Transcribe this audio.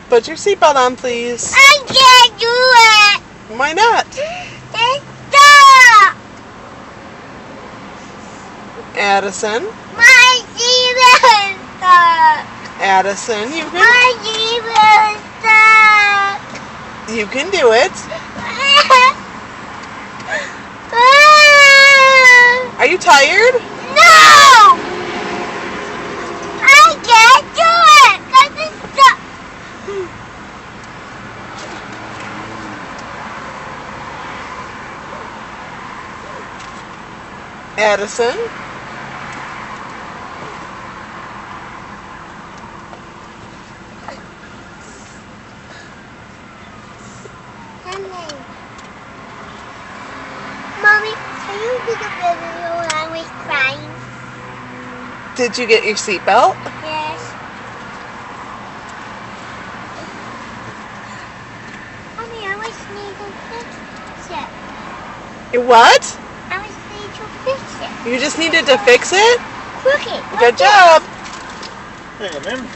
Put your seatbelt on, please. I can't do it. Why not? Stop. Addison. My seatbelt is stuck. Addison, you My seatbelt is stuck. can do it. Are you tired? No! I can't do it because it's stuck. Addison. Mommy, can you take a video when I was crying? Did you get your seatbelt? Yes. Mommy, I was need to fix it. What? I was need to fix it. You just needed to fix it? Crooked. Good job. Hey, man.